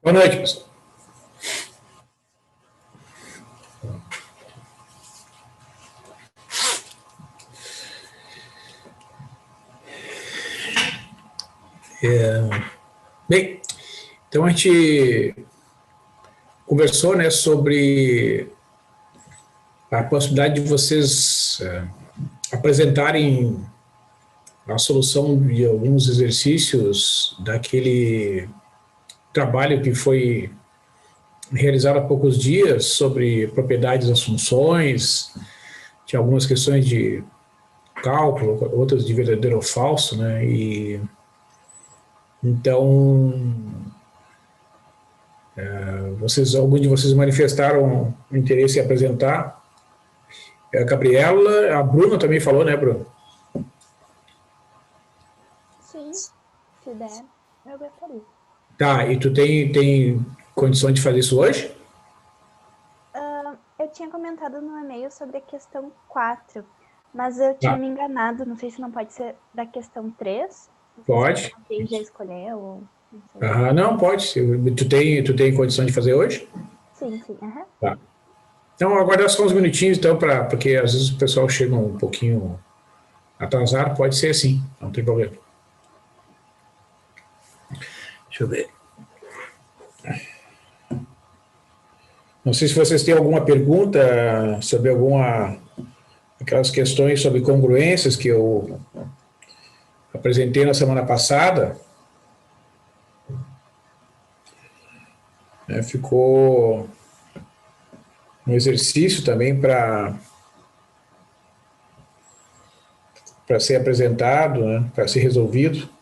Boa noite, pessoal. Bem, então a gente conversou, né, sobre a possibilidade de vocês apresentarem a solução de alguns exercícios daquele trabalho que foi realizado há poucos dias sobre propriedades das funções, tinha algumas questões de cálculo, outras de verdadeiro ou falso, né? E então alguns de vocês manifestaram interesse em apresentar. A Gabriela, a Bruna também falou, né, Bruna? Sim, se der, eu gostaria. Tá, e tu tem condições de fazer isso hoje? Eu tinha comentado no e-mail sobre a questão 4, mas eu tinha me enganado, não sei se não pode ser da questão 3. Não sei Pode. se alguém já escolheu ou não sei. Não, pode. Tu tem condições de fazer hoje? Sim. Tá. Então, aguardar só uns minutinhos, então, porque às vezes o pessoal chega um pouquinho atrasado, pode ser assim, não tem problema. Deixa eu ver. Não sei se vocês têm alguma pergunta sobre aquelas questões sobre congruências que eu apresentei na semana passada. Ficou um exercício também para ser apresentado, né, para ser resolvido.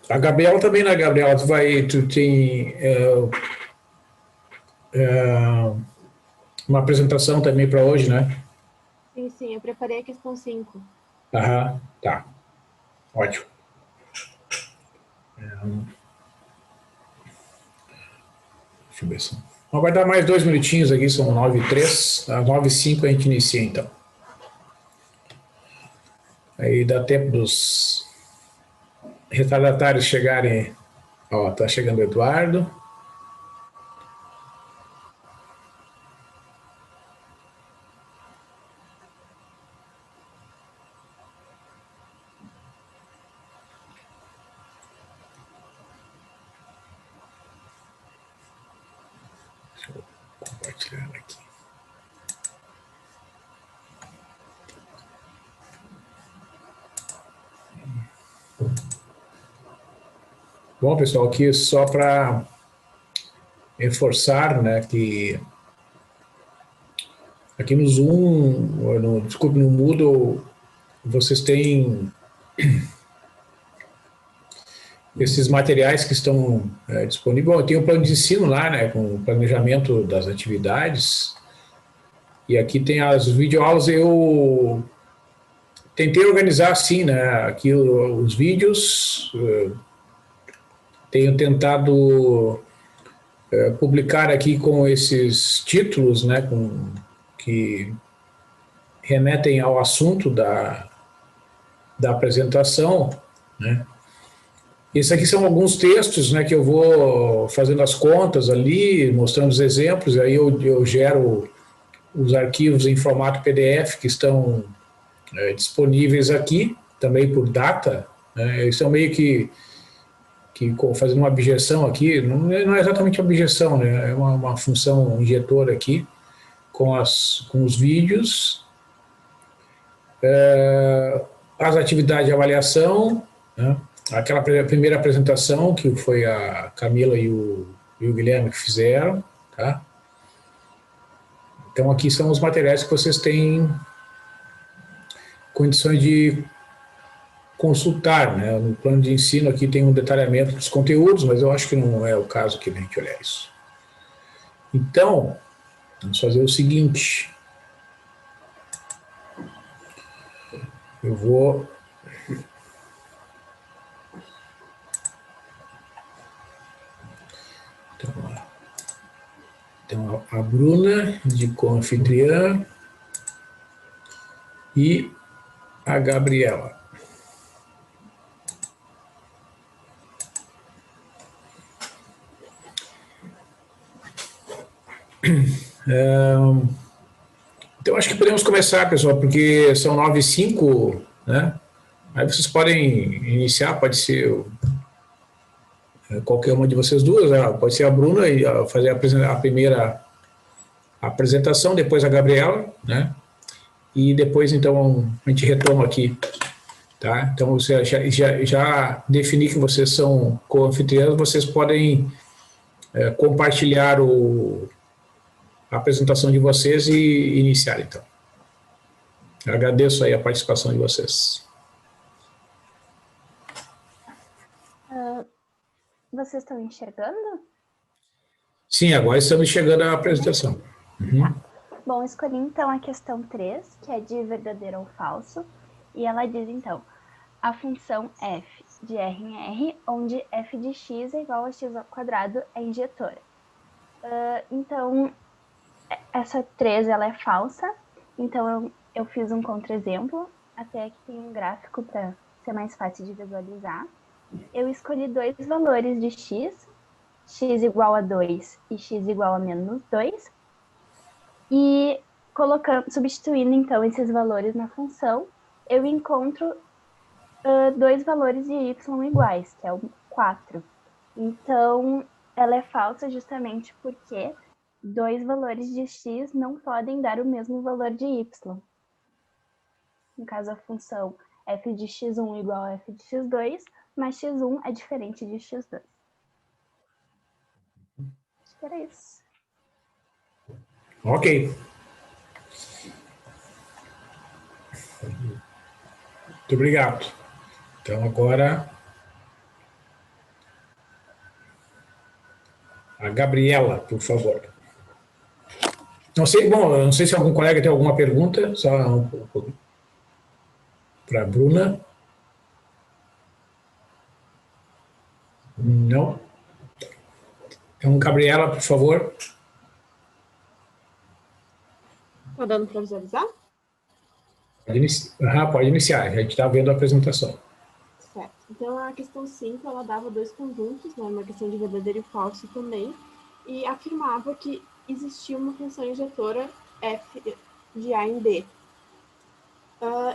A Gabriela também, né, Gabriela? Tu tem uma apresentação também para hoje, né? Sim, eu preparei a questão 5. Tá. Ótimo. Deixa eu ver só. Vamos aguardar mais 2 minutinhos aqui, são 9h03. Às 9h05 a gente inicia, então. Aí dá tempo dos retardatários chegarem. Ó, tá chegando o Eduardo. Deixa eu compartilhar aqui. Bom, pessoal, aqui só para reforçar, né, que aqui no Zoom, desculpe, no Moodle, vocês têm esses materiais que estão disponíveis. Bom, tem um plano de ensino lá, né, com o planejamento das atividades. E aqui tem as videoaulas. Eu tentei organizar assim, né, aqui os vídeos. Tenho tentado publicar aqui com esses títulos, né, que remetem ao assunto da apresentação, né. Esses aqui são alguns textos, né, que eu vou fazendo as contas ali, mostrando os exemplos, aí eu gero os arquivos em formato PDF que estão disponíveis aqui, também por data, né. Eles são meio que fazendo uma abjeção aqui, não é exatamente uma abjeção, né, é uma função injetora aqui, com os vídeos, as atividades de avaliação, né, aquela primeira apresentação que foi a Camila e o Guilherme que fizeram, tá? Então aqui são os materiais que vocês têm condições de consultar, né? No plano de ensino aqui tem um detalhamento dos conteúdos, mas eu acho que não é o caso que a gente olhar isso. Então, vamos fazer o seguinte. Eu vou... Então, a Bruna, de co-anfitriã, e a Gabriela. Então, acho que podemos começar, pessoal, porque são 9h05, né? Aí vocês podem iniciar, pode ser qualquer uma de vocês duas, né? Pode ser a Bruna e fazer a primeira apresentação, depois a Gabriela, né? E depois, então, a gente retoma aqui, tá? Então, você já defini que vocês são co-anfitriãs, vocês podem compartilhar a apresentação de vocês e iniciar, então. Eu agradeço aí a participação de vocês. Vocês estão enxergando? Sim, agora estamos chegando à apresentação. Uhum. Bom, escolhi então a questão 3, que é de verdadeiro ou falso, e ela diz então, a função f de R em R, onde f de x é igual a x ao quadrado, é injetora. Então, essa 3 ela é falsa, então eu fiz um contra-exemplo, até que tem um gráfico para ser mais fácil de visualizar. Eu escolhi dois valores de x igual a 2 e x igual a menos 2, e substituindo então esses valores na função, eu encontro dois valores de y iguais, que é o 4. Então, ela é falsa justamente porque dois valores de x não podem dar o mesmo valor de y. No caso, a função f de x1 igual a f de x2, mas x1 é diferente de x2. Acho que era isso. Ok. Muito obrigado. Então, agora, a Gabriela, por favor. Não sei se algum colega tem alguma pergunta, só para a Bruna. Não? Então, Gabriela, por favor. Tá dando para visualizar? Pode iniciar, a gente está vendo a apresentação. Certo. Então, a questão 5, ela dava dois conjuntos, né, uma questão de verdadeiro e falso também, e afirmava que existia uma função injetora f de A em B.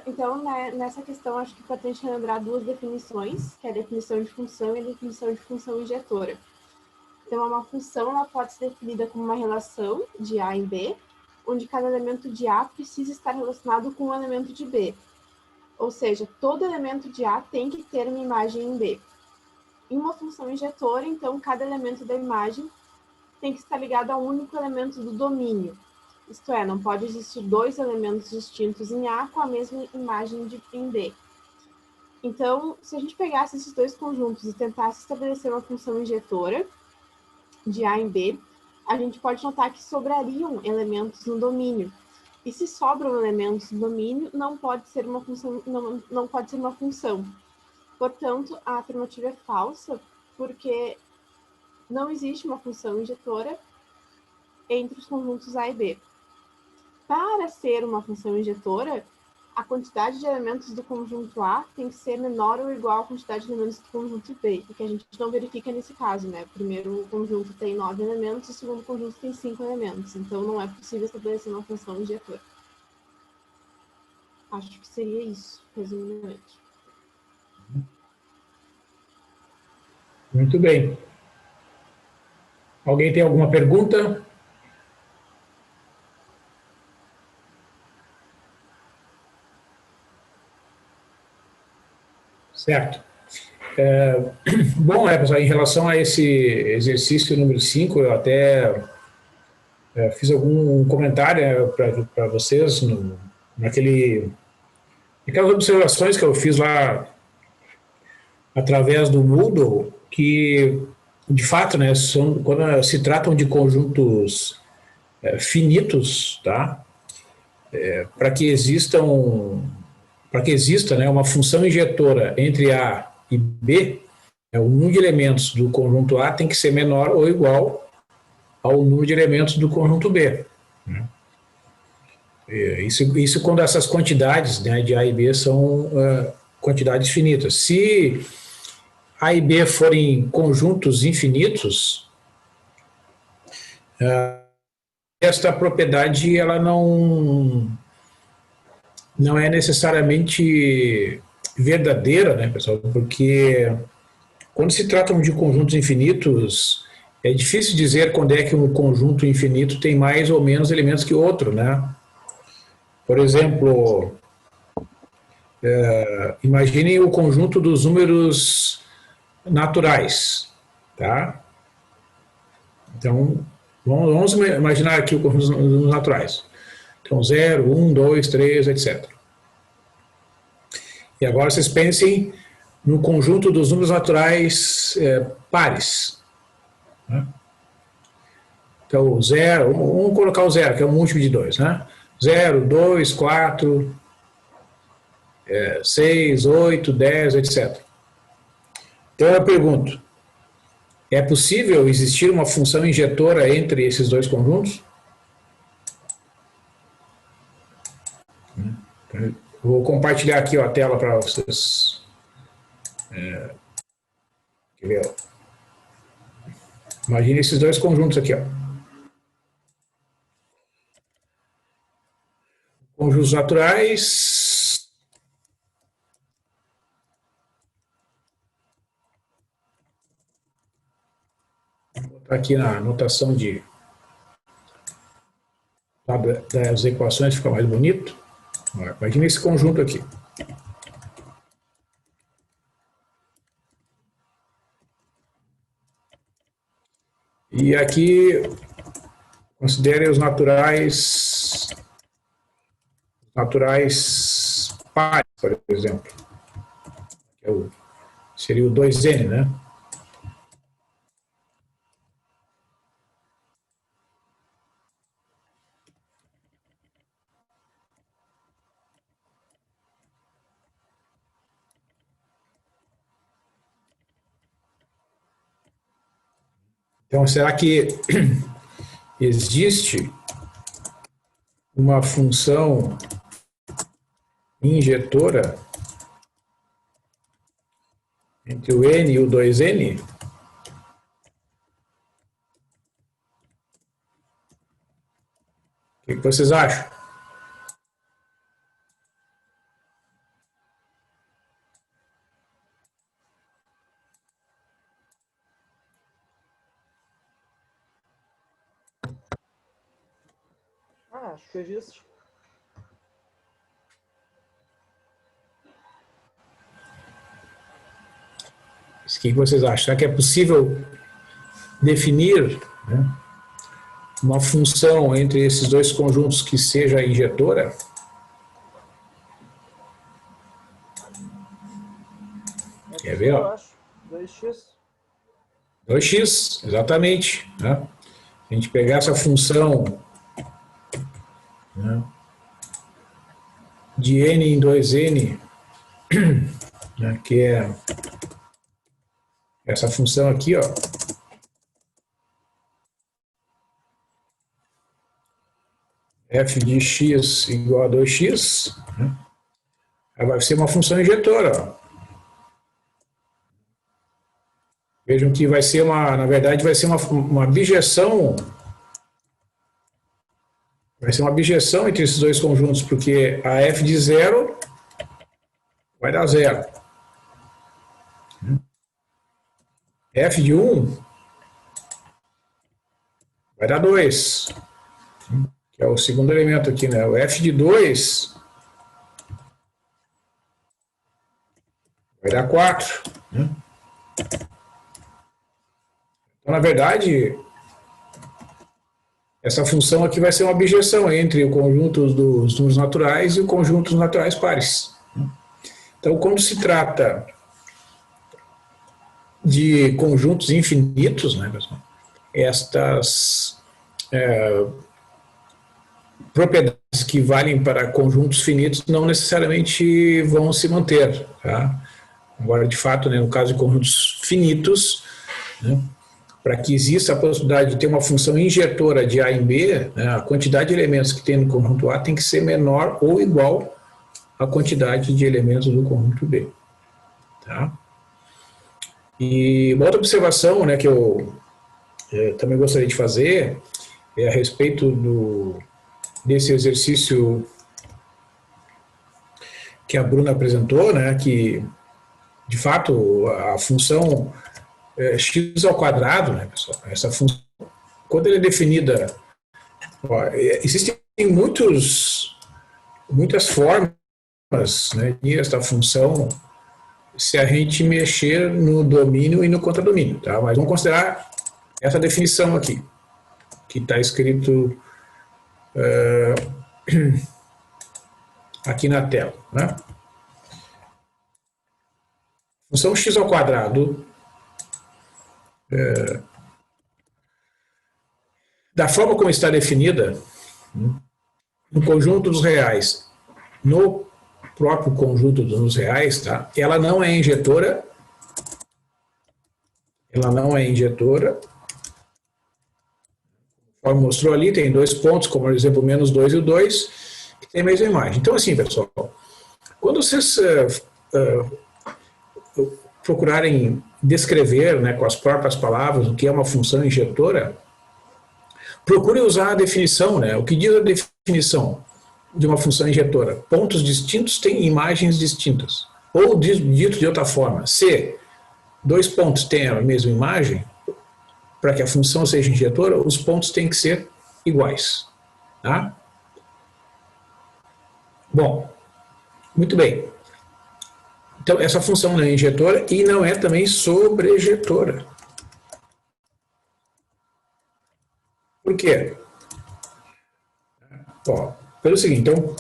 Então, né, nessa questão, acho que é importante lembrar duas definições, que é a definição de função e a definição de função injetora. Então, uma função ela pode ser definida como uma relação de A em B, onde cada elemento de A precisa estar relacionado com um elemento de B. Ou seja, todo elemento de A tem que ter uma imagem em B. Em uma função injetora, então, cada elemento da imagem tem que estar ligado a um único elemento do domínio. Isto é, não pode existir dois elementos distintos em A com a mesma imagem em B. Então, se a gente pegasse esses dois conjuntos e tentasse estabelecer uma função injetora de A em B, a gente pode notar que sobrariam elementos no domínio. E se sobram elementos no domínio, não pode ser uma função, não pode ser uma função. Portanto, a afirmativa é falsa, porque não existe uma função injetora entre os conjuntos A e B. Para ser uma função injetora, a quantidade de elementos do conjunto A tem que ser menor ou igual à quantidade de elementos do conjunto B, o que a gente não verifica nesse caso, né? O primeiro conjunto tem 9 elementos, o segundo conjunto tem 5 elementos, então não é possível estabelecer uma função injetora. Acho que seria isso, resumidamente. Muito bem. Alguém tem alguma pergunta? Certo. Bom, pessoal, em relação a esse exercício número 5, eu até fiz algum comentário para vocês naquelas observações que eu fiz lá através do Moodle, que, de fato, né, quando se tratam de conjuntos finitos, tá? Para que exista, né, uma função injetora entre A e B, o número de elementos do conjunto A tem que ser menor ou igual ao número de elementos do conjunto B. Né? Isso quando essas quantidades, né, de A e B são quantidades finitas. Se A e B forem conjuntos infinitos, esta propriedade ela não é necessariamente verdadeira, né, pessoal? Porque quando se tratam de conjuntos infinitos, é difícil dizer quando é que um conjunto infinito tem mais ou menos elementos que outro, né? Por exemplo, imaginem o conjunto dos números naturais, tá? Então, vamos imaginar aqui o conjunto dos números naturais. Então, 0, 1, 2, 3, etc. E agora vocês pensem no conjunto dos números naturais pares. Né? Então, 0, vamos colocar o 0, que é um múltiplo de 2, né? 0, 2, 4, 6, 8, 10, etc. Então eu pergunto, é possível existir uma função injetora entre esses dois conjuntos? Vou compartilhar aqui ó, a tela para vocês. Quer ver? Imagine esses dois conjuntos aqui. Ó. Conjuntos naturais. Vou botar aqui na notação das equações, fica mais bonito. Imagina esse conjunto aqui. E aqui, considere os naturais pares, por exemplo. Seria o 2n, né? Então, será que existe uma função injetora entre o n e o 2n? O que vocês acham? Acho que existe. O que vocês acham? Será que é possível definir, né, uma função entre esses dois conjuntos que seja injetora? Quer ver? Ó? 2x. 2x, exatamente. Né? A gente pegar essa função, né, de n em 2n, né, que é essa função aqui, ó, f de x igual a 2x, né, vai ser uma função injetora. Ó. Vejam que vai ser na verdade, vai ser uma bijeção. Vai ser uma bijeção entre esses dois conjuntos, porque a f de 0 vai dar 0. F de 1 vai dar 2. Que é o segundo elemento aqui, né? O f de 2 vai dar 4. Né? Então, na verdade, essa função aqui vai ser uma bijeção entre o conjunto dos números naturais e o conjunto dos naturais pares. Então, quando se trata de conjuntos infinitos, né, pessoal, estas propriedades que valem para conjuntos finitos não necessariamente vão se manter. Tá? Agora, de fato, né, no caso de conjuntos finitos, né, para que exista a possibilidade de ter uma função injetora de A em B, né, a quantidade de elementos que tem no conjunto A tem que ser menor ou igual à quantidade de elementos do conjunto B. Tá? E uma outra observação, né, que eu também gostaria de fazer é a respeito desse exercício que a Bruna apresentou, né, que, de fato, a função x ao quadrado, né, pessoal, essa função, quando ela é definida, ó, existem muitas formas, né, desta função se a gente mexer no domínio e no contradomínio, tá? Mas vamos considerar essa definição aqui, que está escrito aqui na tela, né? Função x ao quadrado, da forma como está definida, no conjunto dos reais, no próprio conjunto dos reais, tá? Ela não é injetora, conforme mostrou ali, tem 2 pontos, como por exemplo, menos 2 e o 2, que tem a mesma imagem. Então, assim, pessoal, quando vocês procurarem descrever, né, com as próprias palavras o que é uma função injetora, procurem usar a definição, né? O que diz a definição de uma função injetora? Pontos distintos têm imagens distintas. Ou, dito de outra forma, se 2 pontos têm a mesma imagem, para que a função seja injetora, os pontos têm que ser iguais. Tá? Bom, muito bem. Então, essa função não é injetora e não é também sobrejetora. Por quê? Ó, pelo seguinte, então,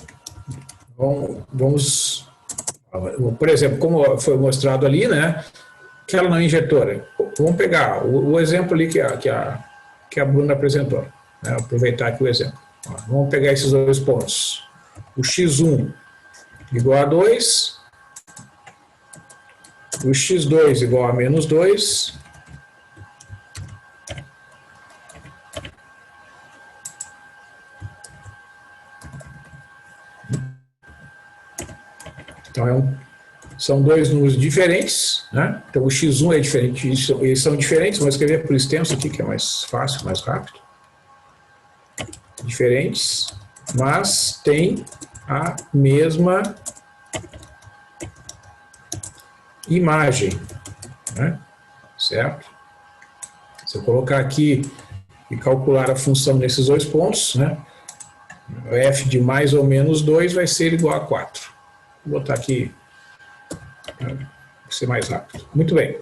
vamos, por exemplo, como foi mostrado ali, né, que ela não é injetora. Vamos pegar o exemplo ali que a Bruna apresentou, né, aproveitar aqui o exemplo. Ó, vamos pegar esses 2 pontos. O x1 igual a 2, o x2 igual a menos 2, então são 2 números diferentes, né? Então o x1 é diferente, eles são diferentes, vou escrever por extenso aqui, que é mais fácil, mais rápido. Diferentes, mas tem a mesma imagem, né? Certo? Se eu colocar aqui e calcular a função nesses 2 pontos, né? F de mais ou menos 2 vai ser igual a 4. Vou botar aqui, né, para ser mais rápido. Muito bem.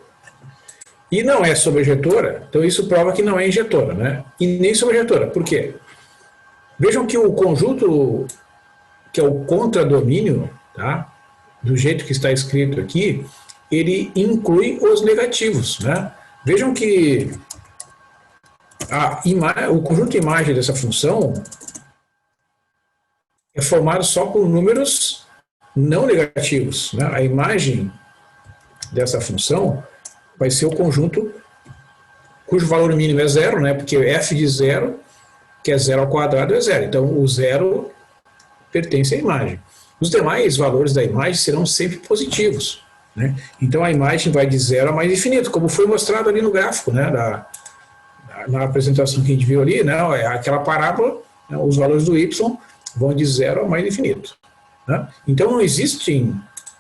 E não é sobrejetora, então isso prova que não é injetora, né? E nem sobrejetora. Por quê? Vejam que o conjunto, que é o contradomínio, tá? Do jeito que está escrito aqui, ele inclui os negativos, né? Vejam que o conjunto de imagem dessa função é formado só por números não negativos, né? A imagem dessa função vai ser o conjunto cujo valor mínimo é 0, né? Porque f de 0, que é 0 ao quadrado, é 0. Então, o 0 pertence à imagem. Os demais valores da imagem serão sempre positivos, né? Então, a imagem vai de 0 a mais infinito, como foi mostrado ali no gráfico, né? Na apresentação que a gente viu ali, né? Aquela parábola, né? Os valores do y vão de 0 a mais infinito, né? Então, não existem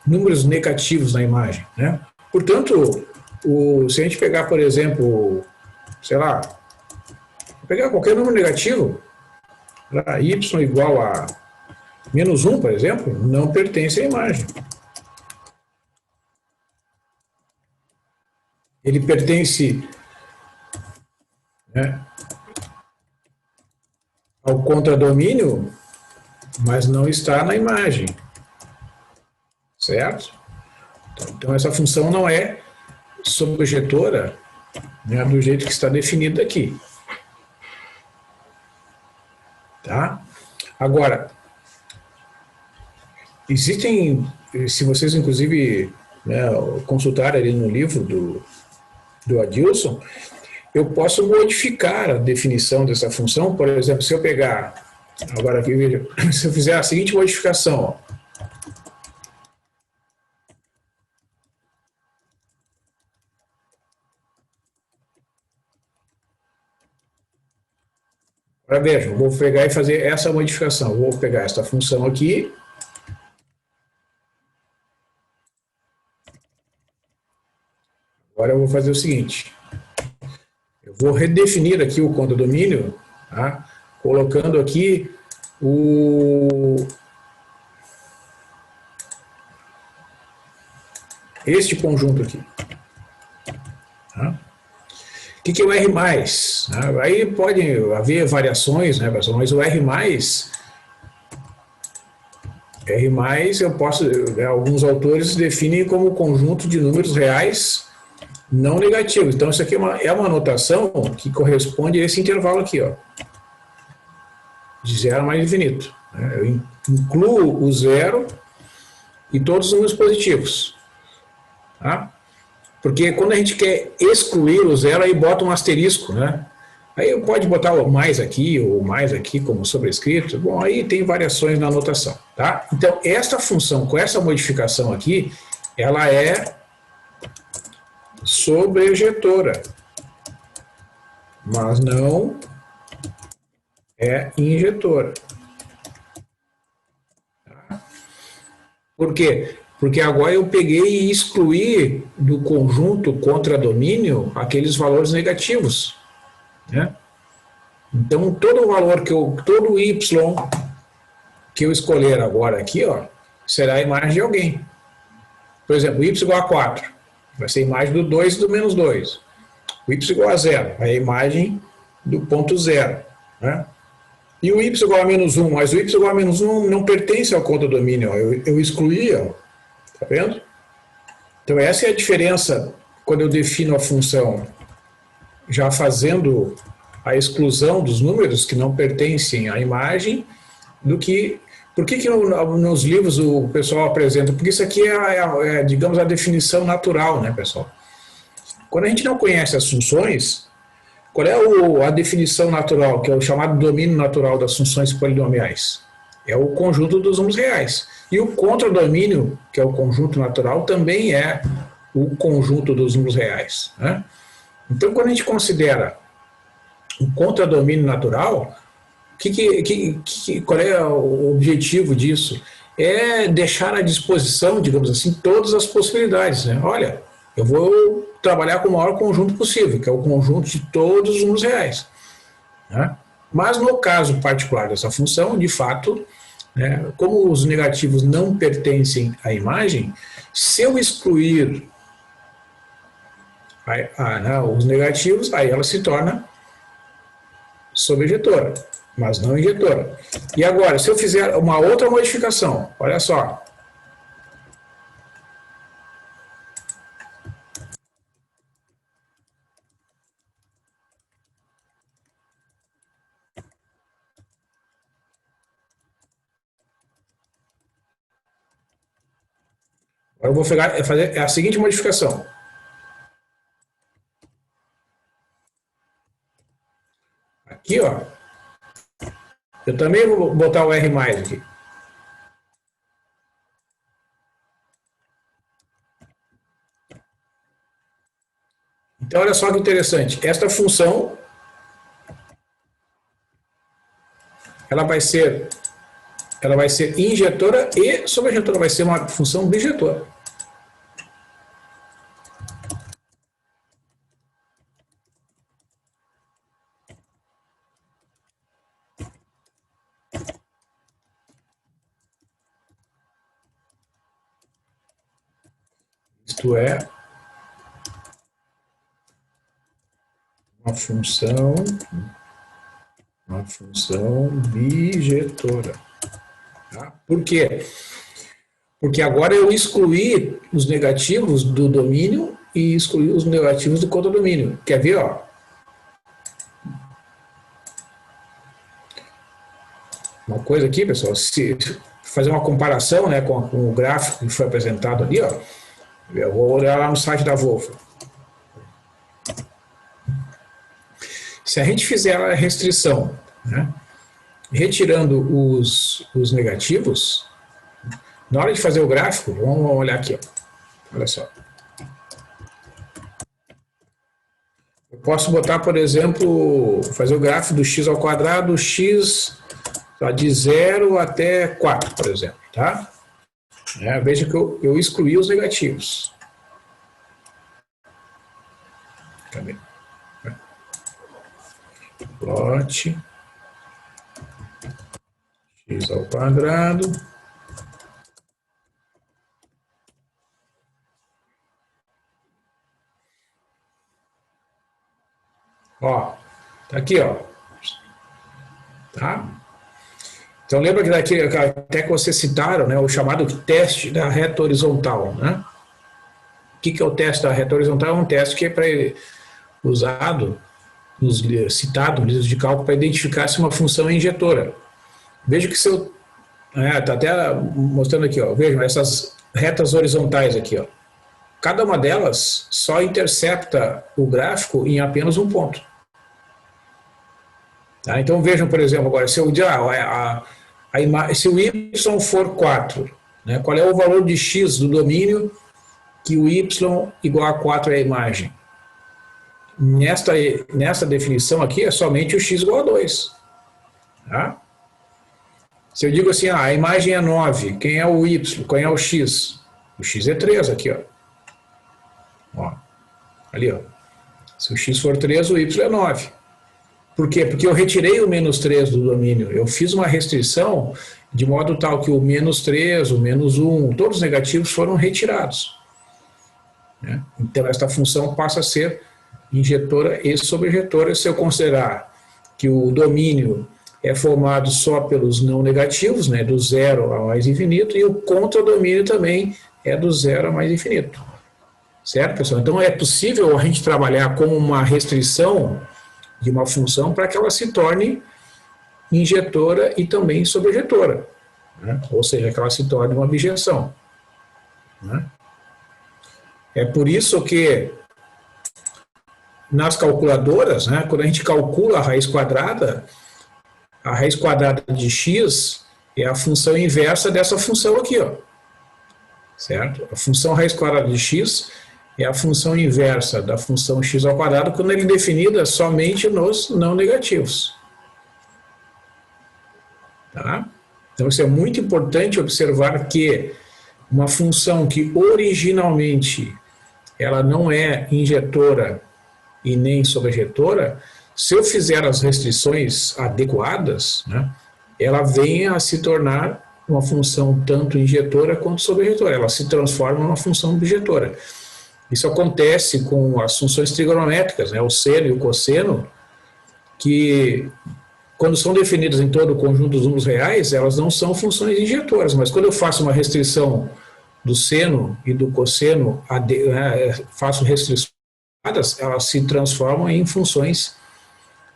números negativos na imagem, né? Portanto, se a gente pegar, por exemplo, sei lá, pegar qualquer número negativo, y igual a menos 1, por exemplo, não pertence à imagem. Ele pertence, né, ao contradomínio, mas não está na imagem. Certo? Então, essa função não é sobrejetora, né, do jeito que está definido aqui. Tá? Agora, existem, se vocês inclusive, né, consultarem ali no livro do Adilson, eu posso modificar a definição dessa função. Por exemplo, se eu pegar, agora aqui, veja, se eu fizer a seguinte modificação, ó, Agora vejam, vou pegar e fazer essa modificação. Vou pegar esta função aqui. Agora eu vou fazer o seguinte. Eu vou redefinir aqui o condomínio, tá? Colocando aqui este conjunto aqui. Tá? O que é o R+? Aí pode haver variações, né, pessoal? Mas o R+, eu posso, alguns autores definem como conjunto de números reais não negativos. Então, isso aqui é uma notação que corresponde a esse intervalo aqui, ó, de 0 a mais infinito. Eu incluo o zero e todos os números positivos. Tá? Porque quando a gente quer excluir o zero, aí bota um asterisco, né? Aí pode botar o mais aqui, ou mais aqui como sobrescrito. Bom, aí tem variações na notação, tá? Então, esta função, com essa modificação aqui, ela é sobrejetora, mas não é injetora. Tá? Por quê? Porque agora eu peguei e excluí do conjunto contra domínio aqueles valores negativos, né? Então, todo o valor todo o y que eu escolher agora aqui, ó, será a imagem de alguém. Por exemplo, y igual a 4, vai ser a imagem do 2 e do menos 2. O y igual a 0, é a imagem do ponto 0, né? E o y igual a menos 1, mas o y igual a menos 1 não pertence ao contra-domínio, ó. Eu excluí, ó. Tá vendo? Então, essa é a diferença quando eu defino a função já fazendo a exclusão dos números que não pertencem à imagem do que... Por que nos livros o pessoal apresenta? Porque isso aqui digamos, a definição natural, né, pessoal? Quando a gente não conhece as funções, qual é a definição natural, que é o chamado domínio natural das funções polinomiais? É o conjunto dos números reais. E o contradomínio, que é o conjunto natural, também é o conjunto dos números reais, né? Então, quando a gente considera o contradomínio natural, qual é o objetivo disso? É deixar à disposição, digamos assim, todas as possibilidades, né? Olha, eu vou trabalhar com o maior conjunto possível, que é o conjunto de todos os números reais, né? Mas no caso particular dessa função, de fato, né, como os negativos não pertencem à imagem, se eu excluir os negativos, aí ela se torna sobrejetora, mas não injetora. E agora, se eu fizer uma outra modificação, olha só. Agora eu vou fazer a seguinte modificação. Aqui, ó. Eu também vou botar o R+ aqui. Então, olha só que interessante. Esta função, ela vai ser injetora e sobrejetora. Vai ser uma função bijetora. Isto é uma função bijetora. Tá? Por quê? Porque agora eu excluí os negativos do domínio e excluí os negativos do contradomínio. Quer ver, ó? Uma coisa aqui, pessoal, se fazer uma comparação, né, com o gráfico que foi apresentado ali, ó. Eu vou olhar lá no site da Wolfram. Se a gente fizer a restrição, né, retirando os negativos, na hora de fazer o gráfico, vamos olhar aqui, ó. Olha só. Eu posso botar, por exemplo, fazer o gráfico do x ao quadrado, x de 0 até 4, por exemplo, tá? Veja que eu excluí os negativos. Cadê? Plot x ao quadrado. Ó, tá aqui, ó. Tá? Então lembra que daqui, até que vocês citaram, né, o chamado teste da reta horizontal, né? O que é o teste da reta horizontal? É um teste que é usado, citado no livro de cálculo para identificar se uma função é injetora. Veja que se eu... tá até mostrando aqui, ó. Vejam essas retas horizontais aqui, ó. Cada uma delas só intercepta o gráfico em apenas um ponto. Tá? Então vejam, por exemplo, agora, se eu se o y for 4, né, qual é o valor de x do domínio que o y igual a 4 é a imagem? Nesta definição aqui é somente o x igual a 2. Tá? Se eu digo assim, a imagem é 9, quem é o y, quem é o x? O x é 3 aqui, ó. Ali, ó. Se o x for 3, o y é 9. Por quê? Porque eu retirei o menos 3 do domínio. Eu fiz uma restrição de modo tal que o menos 3, o menos 1, todos os negativos foram retirados. Né? Então, esta função passa a ser injetora e sobrejetora se eu considerar que o domínio é formado só pelos não negativos, né, do zero a mais infinito, e o contradomínio também é do zero a mais infinito. Certo, pessoal? Então, é possível a gente trabalhar com uma restrição de uma função para que ela se torne injetora e também sobrejetora, né? Ou seja, que ela se torne uma bijeção. Né? É por isso que nas calculadoras, né, quando a gente calcula a raiz quadrada de x é a função inversa dessa função aqui, ó. Certo? A função raiz quadrada de x é a função inversa da função x ao quadrado quando ela é definida somente nos não negativos. Tá? Então, isso é muito importante observar que uma função que originalmente ela não é injetora e nem sobrejetora, se eu fizer as restrições adequadas, né, ela vem a se tornar uma função tanto injetora quanto sobrejetora. Ela se transforma numa função bijetora. Isso acontece com as funções trigonométricas, né, o seno e o cosseno, que quando são definidas em todo o conjunto dos números reais, elas não são funções injetoras, mas quando eu faço uma restrição do seno e do cosseno, faço restrições, elas se transformam em funções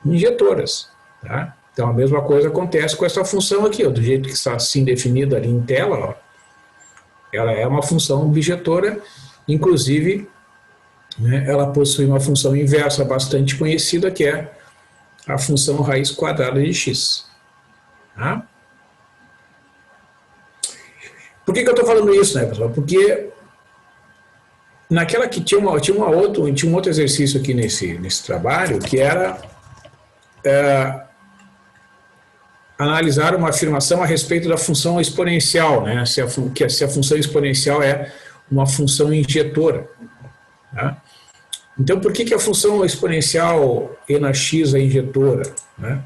injetoras. Tá? Então a mesma coisa acontece com essa função aqui, ó, do jeito que está assim definida ali em tela, ó, ela é uma função bijetora. Inclusive, né, ela possui uma função inversa bastante conhecida, que é a função raiz quadrada de x. Tá? Por que eu estou falando isso, né, pessoal? Porque naquela que tinha um outro exercício aqui nesse trabalho, que era analisar uma afirmação a respeito da função exponencial, né, se a função exponencial é uma função injetora. Tá? Então, por que a função exponencial e na x é injetora? Né?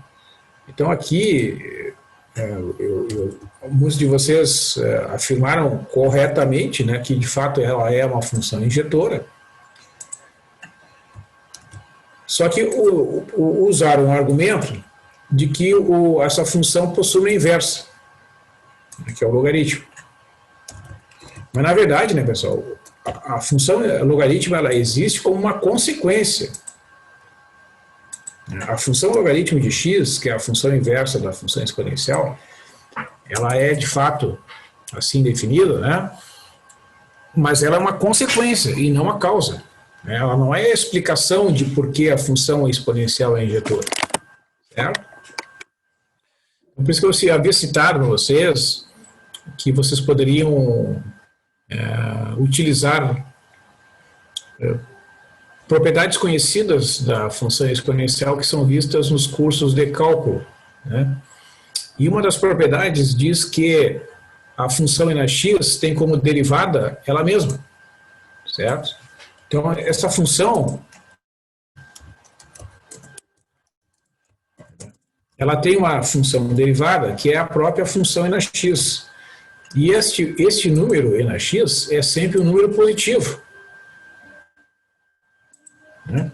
Então, aqui, muitos de vocês afirmaram corretamente, né, que, de fato, ela é uma função injetora. Só que usaram um argumento de que essa função possui uma inversa, que é o logaritmo. Mas, na verdade, né, pessoal, a função logaritmo ela existe como uma consequência. A função logaritmo de x, que é a função inversa da função exponencial, ela é, de fato, assim definida, né? Mas ela é uma consequência e não a causa. Ela não é a explicação de por que a função exponencial é injetora. Certo? Por isso que eu havia citado para vocês que vocês poderiam utilizar propriedades conhecidas da função exponencial que são vistas nos cursos de cálculo, né? E uma das propriedades diz que a função n x tem como derivada ela mesma, certo? Então, essa função, ela tem uma função derivada que é a própria função n x. E este número n x é sempre um número positivo, né?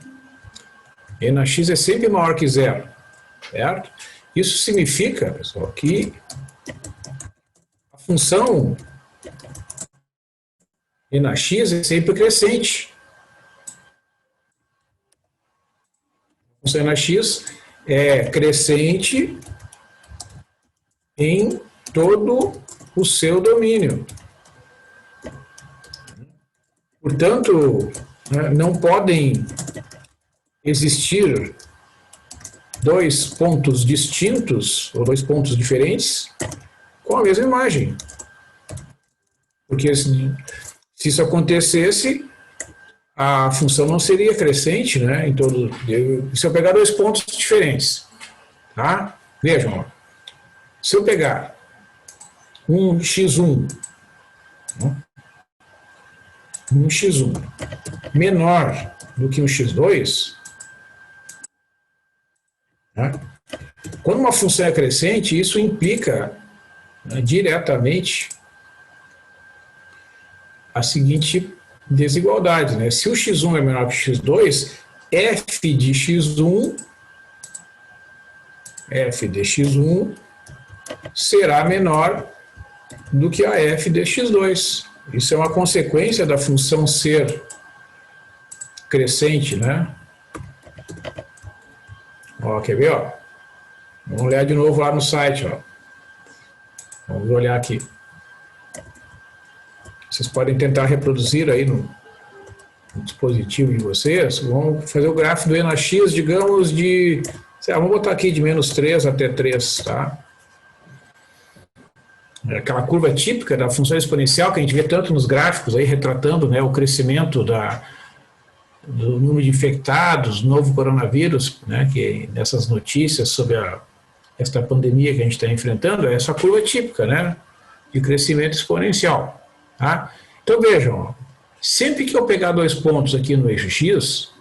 N x é sempre maior que zero, certo? Isso significa, pessoal, que a função n x é sempre crescente. A função n x é crescente em todo o seu domínio. Portanto, não podem existir dois pontos distintos, ou dois pontos diferentes, com a mesma imagem. Porque se isso acontecesse, a função não seria crescente, né? Se eu pegar dois pontos diferentes, tá? Vejam, ó. Se eu pegar um x1 menor do que um x2, né? Quando uma função é crescente, isso implica, né, diretamente a seguinte desigualdade, né? Se o x1 é menor que o x2, f de x1 será menor do que a f de x2. Isso é uma consequência da função ser crescente, né? Ó, quer ver, ó? Vamos olhar de novo lá no site, ó. Vamos olhar aqui. Vocês podem tentar reproduzir aí no dispositivo de vocês. Vamos fazer o gráfico do n x, digamos, vamos botar aqui de -3 até 3, tá? É aquela curva típica da função exponencial que a gente vê tanto nos gráficos aí, retratando, né, o crescimento do número de infectados, novo coronavírus, né, que nessas notícias sobre esta pandemia que a gente está enfrentando, é essa curva típica, né, de crescimento exponencial. Tá? Então vejam, ó, sempre que eu pegar dois pontos aqui no eixo x,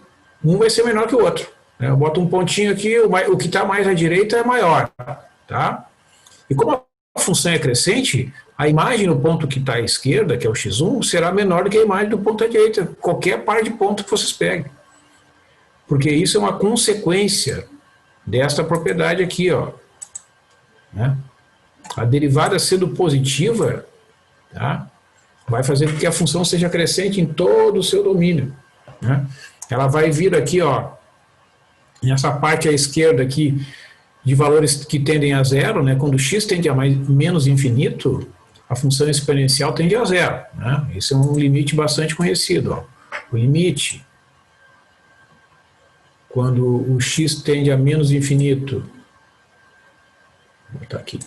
um vai ser menor que o outro, né? Eu boto um pontinho aqui, o que está mais à direita é maior. Tá? E como a função é crescente, a imagem no ponto que está à esquerda, que é o x1, será menor do que a imagem do ponto à direita, qualquer par de ponto que vocês peguem. Porque isso é uma consequência desta propriedade aqui, ó, né? A derivada sendo positiva, tá, vai fazer com que a função seja crescente em todo o seu domínio, né? Ela vai vir aqui, ó, nessa parte à esquerda aqui, de valores que tendem a zero, né? Quando x tende a menos infinito, a função exponencial tende a zero, né? Esse é um limite bastante conhecido, ó. O limite, quando o x tende a menos infinito, vou botar aqui,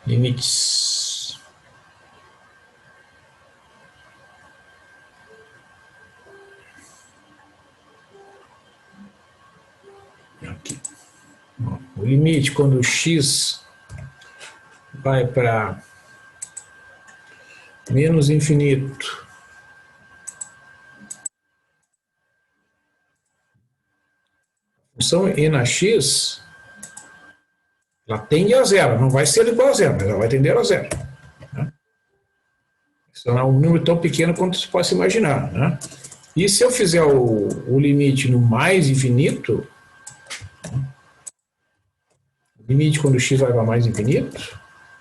limites. Aqui. O limite, quando o x vai para menos infinito, a função n(x), ela tende a zero, não vai ser igual a zero, mas ela vai tender a zero, né? Isso não é um número tão pequeno quanto se possa imaginar, né? E se eu fizer o limite no mais infinito, o limite quando o x vai para mais infinito,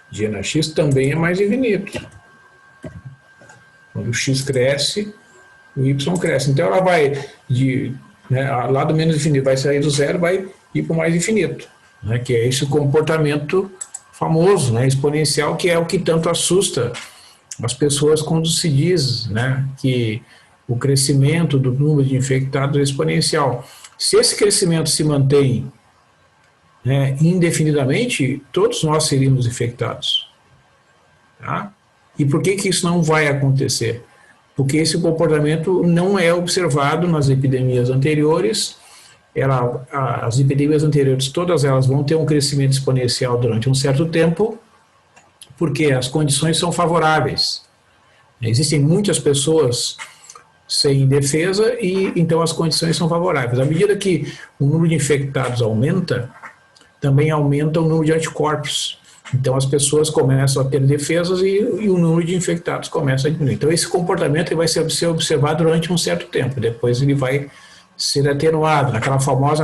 de n(x) também é mais infinito. Quando o x cresce, o y cresce. Então ela vai, lá do menos infinito, vai sair do zero, vai ir para o mais infinito, né? Que é esse comportamento famoso, né, exponencial, que é o que tanto assusta as pessoas quando se diz, né, que o crescimento do número de infectados é exponencial. Se esse crescimento se mantém, né, indefinidamente, todos nós seríamos infectados. Tá? E por que isso não vai acontecer? porque esse comportamento não é observado nas epidemias anteriores. As epidemias anteriores, todas elas vão ter um crescimento exponencial durante um certo tempo, porque as condições são favoráveis. Existem muitas pessoas sem defesa e então as condições são favoráveis. À medida que o número de infectados aumenta, também aumenta o número de anticorpos. Então as pessoas começam a ter defesas e o número de infectados começa a diminuir. Então esse comportamento ele vai ser observado durante um certo tempo, depois ele vai ser atenuado, naquela famoso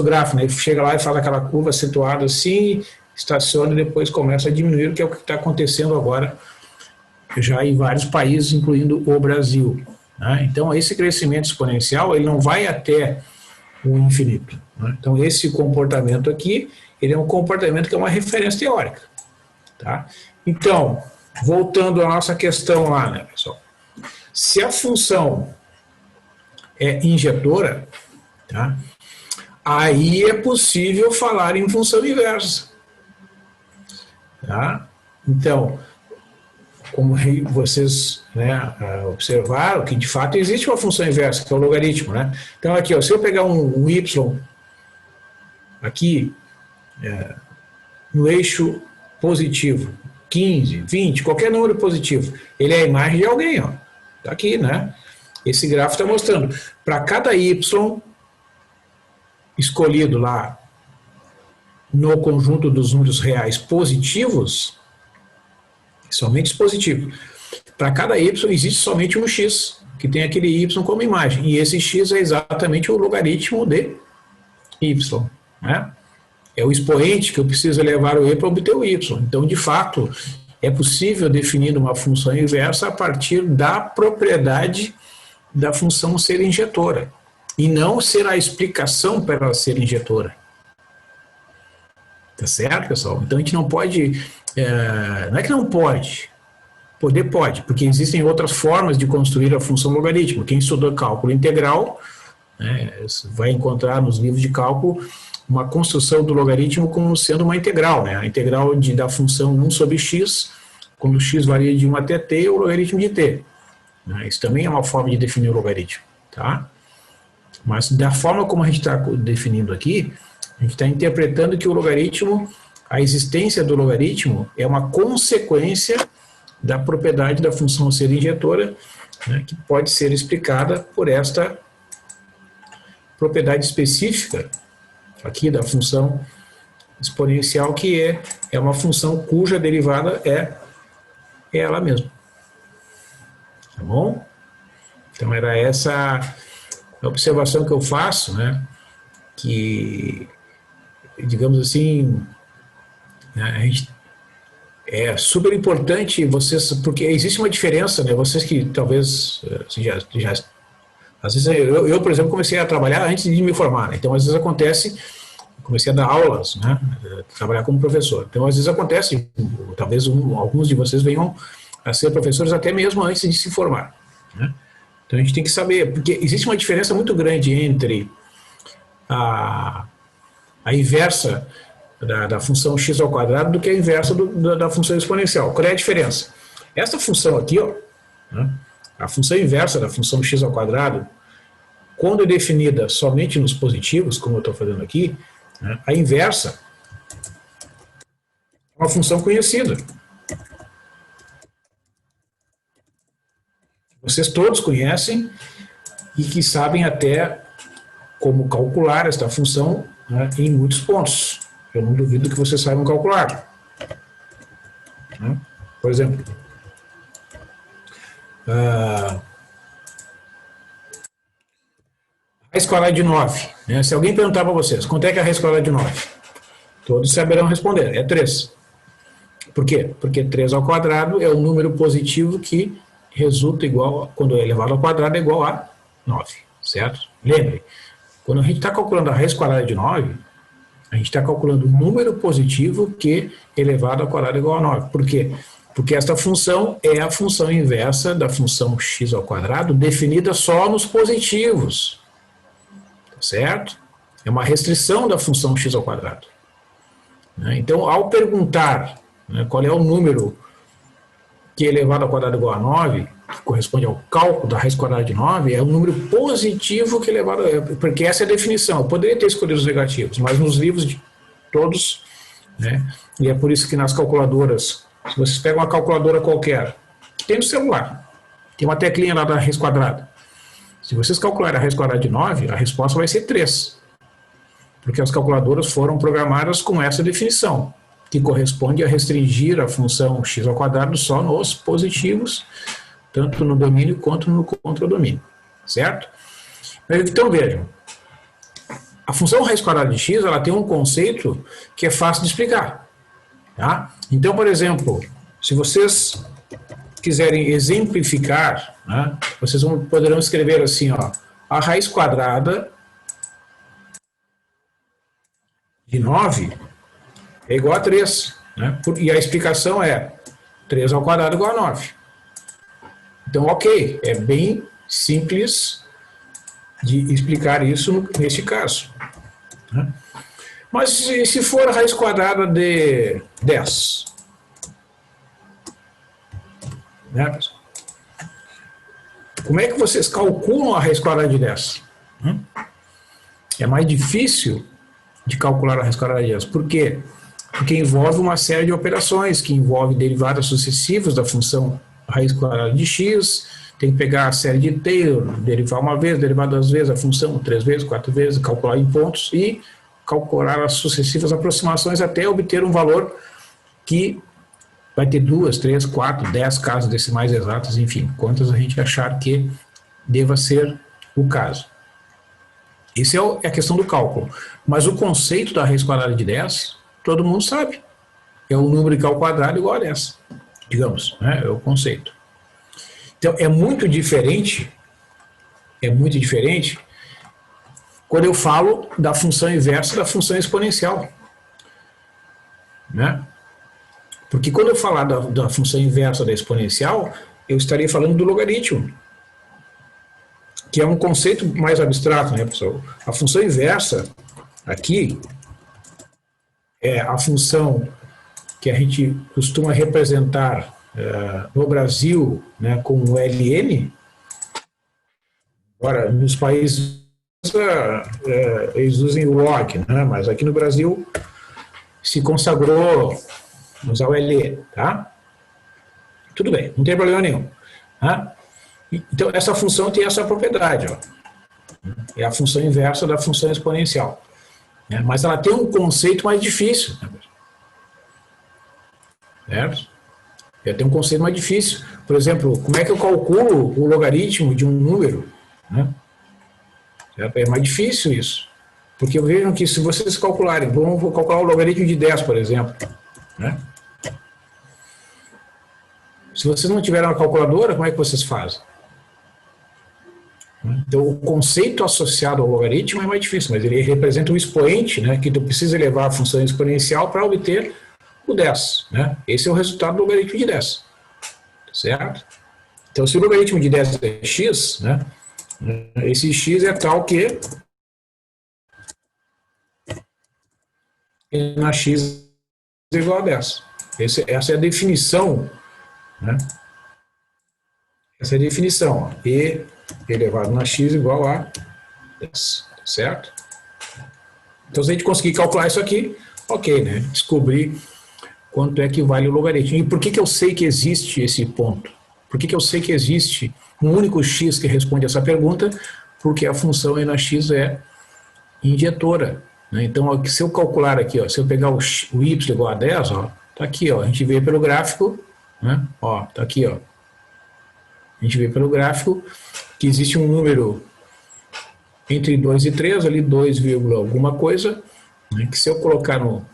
gráfico, né? Ele chega lá e faz aquela curva acentuada assim, estaciona e depois começa a diminuir, que é o que está acontecendo agora já em vários países, incluindo o Brasil, né? Então esse crescimento exponencial ele não vai até o infinito, né? Então esse comportamento aqui, ele é um comportamento que é uma referência teórica, tá? Então, voltando à nossa questão lá, né, pessoal? Se a função é injetora, tá? Aí é possível falar em função inversa, tá? Então, como vocês, né, observaram, que de fato existe uma função inversa, que é o logaritmo, né? Então aqui, ó, se eu pegar um y aqui, no eixo positivo, 15, 20, qualquer número positivo, ele é a imagem de alguém, ó. Tá aqui, né? Esse gráfico está mostrando, para cada y escolhido lá no conjunto dos números reais positivos, somente os positivos, para cada y existe somente um x, que tem aquele y como imagem, e esse x é exatamente o logaritmo de y, né? É o expoente que eu preciso elevar o e para obter o y. Então, de fato, é possível definir uma função inversa a partir da propriedade da função ser injetora, e não ser a explicação para ela ser injetora. Tá certo, pessoal? Então, a gente não pode... não é que não pode. Poder pode, porque existem outras formas de construir a função logaritmo. Quem estudou cálculo integral, né, vai encontrar nos livros de cálculo uma construção do logaritmo como sendo uma integral, né? A integral da função 1 sobre x, quando x varia de 1 até t, o logaritmo de t. Né? Isso também é uma forma de definir o logaritmo, tá? Mas da forma como a gente está definindo aqui, a gente está interpretando que o logaritmo, a existência do logaritmo é uma consequência da propriedade da função ser injetora, né, que pode ser explicada por esta propriedade específica aqui da função exponencial, que é uma função cuja derivada é ela mesma. Tá bom? Então era essa a observação que eu faço, né, que, digamos assim, a gente, é super importante vocês, porque existe uma diferença, né, vocês que talvez às vezes eu, por exemplo, comecei a trabalhar antes de me formar, né? Então às vezes acontece, comecei a dar aulas, né, trabalhar como professor, então às vezes acontece, talvez alguns de vocês venham a ser professores até mesmo antes de se formar, né? Então a gente tem que saber, porque existe uma diferença muito grande entre a inversa da função x ao quadrado do que a inversa da função exponencial. Qual é a diferença? Essa função aqui, ó, né, a função inversa da função x ao quadrado, quando é definida somente nos positivos, como eu estou fazendo aqui, né, a inversa é uma função conhecida. Vocês todos conhecem e que sabem até como calcular esta função, né, em muitos pontos. Eu não duvido que vocês saibam calcular. Né? Por exemplo, a raiz quadrada de 9. Né? Se alguém perguntar para vocês, quanto é que é a raiz quadrada de 9? Todos saberão responder, é 3. Por quê? Porque 3 ao quadrado é o número positivo que resulta igual, quando é elevado ao quadrado, é igual a 9, certo? Lembre, quando a gente está calculando a raiz quadrada de 9, a gente está calculando o número positivo que elevado ao quadrado é igual a 9. Por quê? Porque esta função é a função inversa da função x ao quadrado definida só nos positivos. Tá certo? É uma restrição da função x ao quadrado. Então, ao perguntar, né, qual é o número que é elevado ao quadrado igual a 9, que corresponde ao cálculo da raiz quadrada de 9, é um número positivo que é elevado, porque essa é a definição. Eu poderia ter escolhido os negativos, mas nos livros de todos, né, e é por isso que nas calculadoras, se vocês pegam uma calculadora qualquer, que tem no celular, tem uma teclinha lá da raiz quadrada. Se vocês calcularem a raiz quadrada de 9, a resposta vai ser 3. Porque as calculadoras foram programadas com essa definição, que corresponde a restringir a função x ao quadrado só nos positivos, tanto no domínio quanto no contradomínio, certo? Então vejam, a função raiz quadrada de x, ela tem um conceito que é fácil de explicar, tá? Então, por exemplo, se vocês quiserem exemplificar, né, vocês poderão escrever assim, ó, a raiz quadrada de 9 é igual a 3, né? E a explicação é 3 ao quadrado igual a 9. Então, ok, é bem simples de explicar isso neste caso, né? Mas se for a raiz quadrada de 10, né? Como é que vocês calculam a raiz quadrada de 10? É mais difícil de calcular a raiz quadrada de 10. Por quê? Porque envolve uma série de operações, que envolve derivadas sucessivas da função raiz quadrada de x, tem que pegar a série de Taylor, derivar uma vez, derivar 2 vezes a função, 3 vezes, 4 vezes, calcular em pontos e calcular as sucessivas aproximações até obter um valor que vai ter 2, 3, 4, 10 casas decimais exatas, enfim, quantas a gente achar que deva ser o caso. Isso é a questão do cálculo. Mas o conceito da raiz quadrada de 10, todo mundo sabe. É o número ao quadrado igual a 10, digamos, né? É o conceito. Então, é muito diferente quando eu falo da função inversa da função exponencial, né? Porque quando eu falar da função inversa da exponencial, eu estaria falando do logaritmo, que é um conceito mais abstrato, né, pessoal? A função inversa, aqui, é a função que a gente costuma representar no Brasil, né, como ln. Agora, nos países eles usam o log, né, mas aqui no Brasil se consagrou usar o LE, tá? Tudo bem, não tem problema nenhum, tá? Então, essa função tem essa propriedade, ó. É a função inversa da função exponencial, né? Mas ela tem um conceito mais difícil, né? Certo? Ela tem um conceito mais difícil. Por exemplo, como é que eu calculo o logaritmo de um número, né? É mais difícil isso. Porque vejam que se vocês calcularem, vamos calcular o logaritmo de 10, por exemplo, né? Se vocês não tiverem uma calculadora, como é que vocês fazem? Então, o conceito associado ao logaritmo é mais difícil, mas ele representa um expoente, né, que tu precisa elevar a função exponencial para obter o 10, né? Esse é o resultado do logaritmo de 10, certo? Então, se o logaritmo de 10 é x, né, esse x é tal que na x é igual a 10. Essa é a definição, né? Essa é a definição, ó. E elevado na x igual a 10, certo? Então, se a gente conseguir calcular isso aqui, ok, né? Descobrir quanto é que vale o logaritmo. E por que eu sei que existe esse ponto? Por que eu sei que existe um único x que responde essa pergunta? Porque a função e na x é injetora, né? Então, ó, se eu calcular aqui, ó, se eu pegar o y igual a 10, ó, tá aqui, ó, a gente vê pelo gráfico, né? Ó, tá aqui, ó. A gente vê pelo gráfico que existe um número entre 2 e 3, ali 2, alguma coisa, né, que se eu colocar no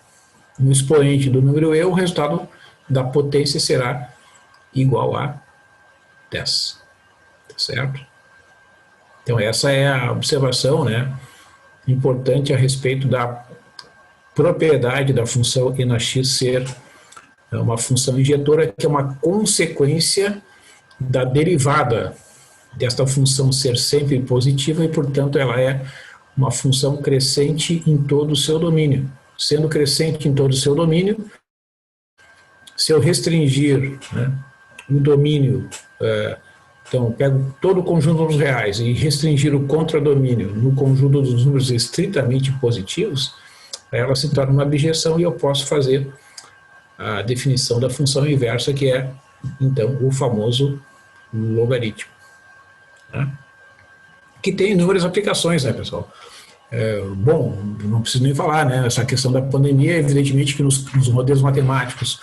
expoente do número e, o resultado da potência será igual a 10. Tá certo? Então, essa é a observação, né, importante a respeito da propriedade da função e na x ser uma função injetora, que é uma consequência da derivada desta função ser sempre positiva e, portanto, ela é uma função crescente em todo o seu domínio. Sendo crescente em todo o seu domínio, se eu restringir, né, o domínio, então eu pego todo o conjunto dos reais e restringir o contradomínio no conjunto dos números estritamente positivos, ela se torna uma abjeção e eu posso fazer a definição da função inversa, que é, então, o famoso logaritmo, né? Que tem inúmeras aplicações, né, pessoal? Bom, não preciso nem falar, né? Essa questão da pandemia, evidentemente que nos modelos matemáticos,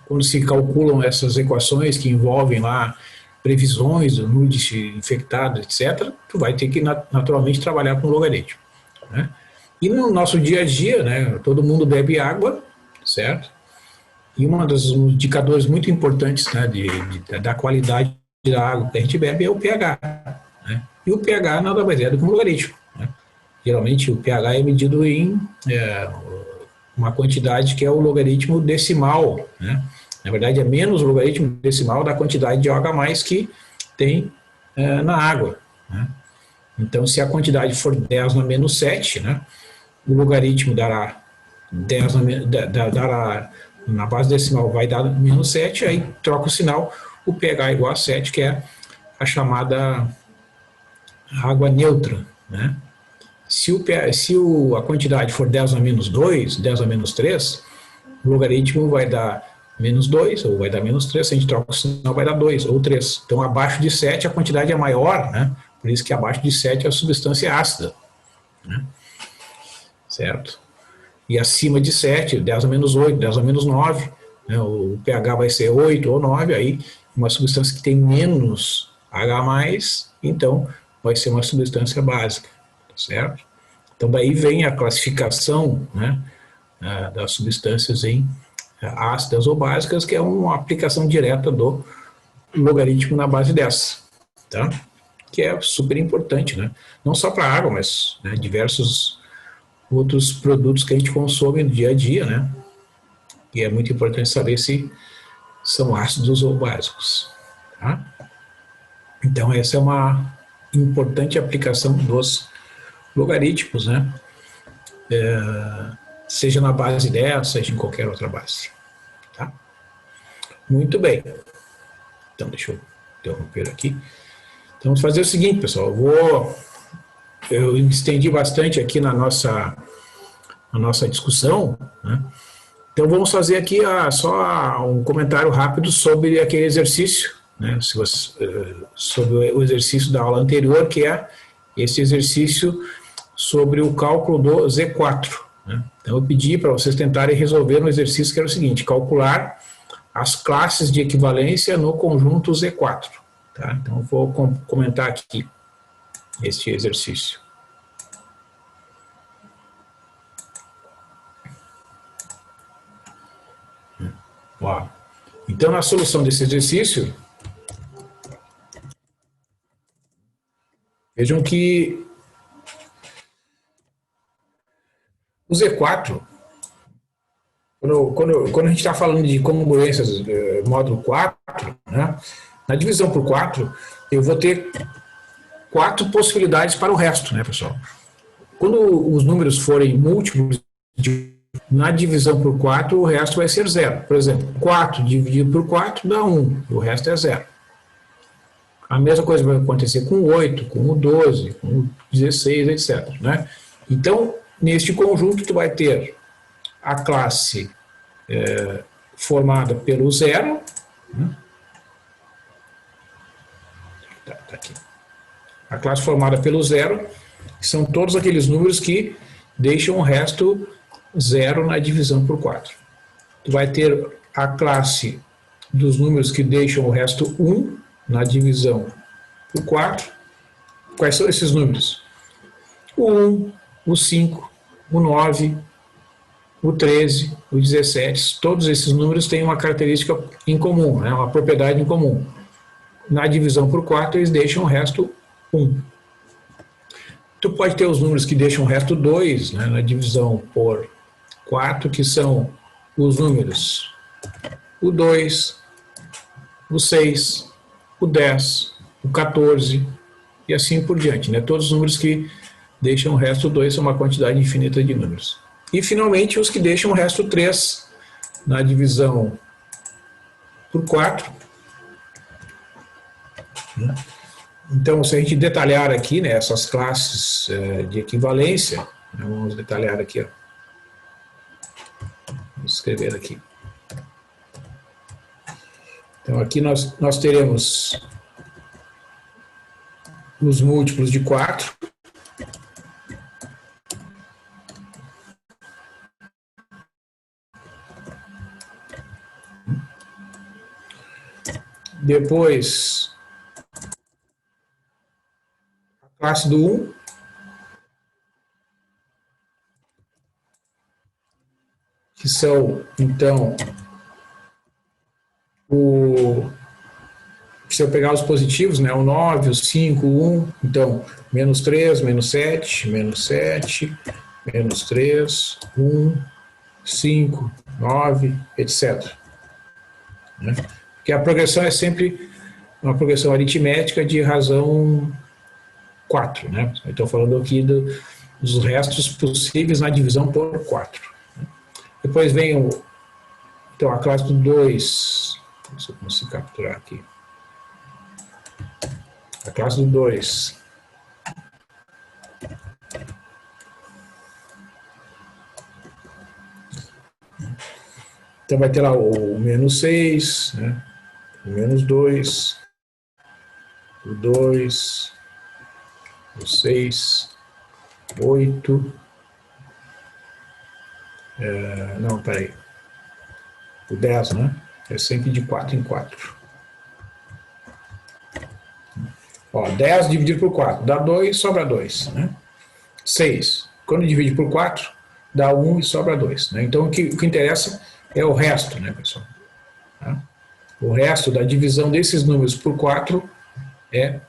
quando se calculam essas equações que envolvem lá previsões do número de infectados, etc., tu vai ter que naturalmente trabalhar com logaritmo, né? E no nosso dia a dia, né, todo mundo bebe água, certo? E um dos indicadores muito importantes, né, da qualidade da água que a gente bebe é o pH, né? E o pH nada mais é do que um logaritmo, né? Geralmente o pH é medido em uma quantidade que é o logaritmo decimal, né? Na verdade é menos o logaritmo decimal da quantidade de OH+ que tem na água, né? Então, se a quantidade for 10 na menos 7, né, o logaritmo dará 10 dará, na base decimal vai dar menos 7, aí troca o sinal, o pH é igual a 7, que é a chamada água neutra, né? Se a quantidade for 10 a menos 2, 10 a menos 3, o logaritmo vai dar menos 2, ou vai dar menos 3, se a gente troca o sinal vai dar 2 ou 3. Então, abaixo de 7 a quantidade é maior, né? Por isso que abaixo de 7 é a substância ácida, né? Certo? E acima de 7, 10 a menos 8, 10 a menos 9, né? O pH vai ser 8 ou 9, aí uma substância que tem menos H+, então vai ser uma substância básica, certo? Então daí vem a classificação, né, das substâncias em ácidas ou básicas, que é uma aplicação direta do logaritmo na base dessa, tá? Que é super importante, né? Não só para a água, mas, né, diversos outros produtos que a gente consome no dia a dia, né? E é muito importante saber se são ácidos ou básicos, tá? Então essa é uma importante aplicação dos logaritmos, né? Seja na base dessa, seja em qualquer outra base, tá? Muito bem. Então deixa eu interromper aqui. Então vamos fazer o seguinte, pessoal, eu estendi bastante aqui na nossa discussão, né? Então vamos fazer aqui só um comentário rápido sobre aquele exercício, né? Sobre o exercício da aula anterior, que é esse exercício sobre o cálculo do Z4, né? Então eu pedi para vocês tentarem resolver um exercício que era o seguinte: calcular as classes de equivalência no conjunto Z4, tá? Então eu vou comentar aqui este exercício. Ó, então na solução desse exercício, vejam que o Z4, quando a gente está falando de congruências módulo 4, né, na divisão por 4, eu vou ter 4 possibilidades para o resto, né, pessoal? Quando os números forem múltiplos, na divisão por 4, o resto vai ser 0. Por exemplo, 4 dividido por 4 dá 1, o resto é 0. A mesma coisa vai acontecer com o 8, com o 12, com o 16, etc, né? Então, neste conjunto, tu vai ter a classe formada pelo 0, né? Tá aqui. A classe formada pelo 0 são todos aqueles números que deixam o resto 0 na divisão por 4. Tu vai ter a classe dos números que deixam o resto 1 na divisão por 4. Quais são esses números? O 1, o 5, o 9, o 13, o 17, todos esses números têm uma característica em comum, né, uma propriedade em comum. Na divisão por 4, eles deixam o resto 1. Tu pode ter os números que deixam o resto 2, né, na divisão por 4, que são os números o 2, o 6, o 10, o 14 e assim por diante, né? Todos os números que deixam o resto 2 são uma quantidade infinita de números. E, finalmente, os que deixam o resto 3 na divisão por 4, né? Então, se a gente detalhar aqui, né, essas classes de equivalência, né, vamos detalhar aqui, ó. Vamos escrever aqui. Então, aqui nós teremos os múltiplos de 4. Depois, a classe do 1. Que são, então, se eu pegar os positivos, né, o 9, o 5, o 1, então, menos 3, menos 7, menos 7, menos 3, 1, 5, 9, etc. Né? Porque a progressão é sempre uma progressão aritmética de razão 4. Né? Estou falando aqui dos restos possíveis na divisão por 4. Depois vem então, a classe do 2. Se eu consigo capturar aqui. A classe do 2. Então vai ter lá o menos 6, né? O menos 2, o 2, o 6, 8. Não, peraí. O 10, né? É sempre de 4 em 4. Ó, 10 dividido por 4 dá 2, sobra 2. Né? 6. Quando divide por 4, dá 1 e sobra 2. Né? Então, o que interessa é o resto, né, pessoal? Tá? O resto da divisão desses números por 4 é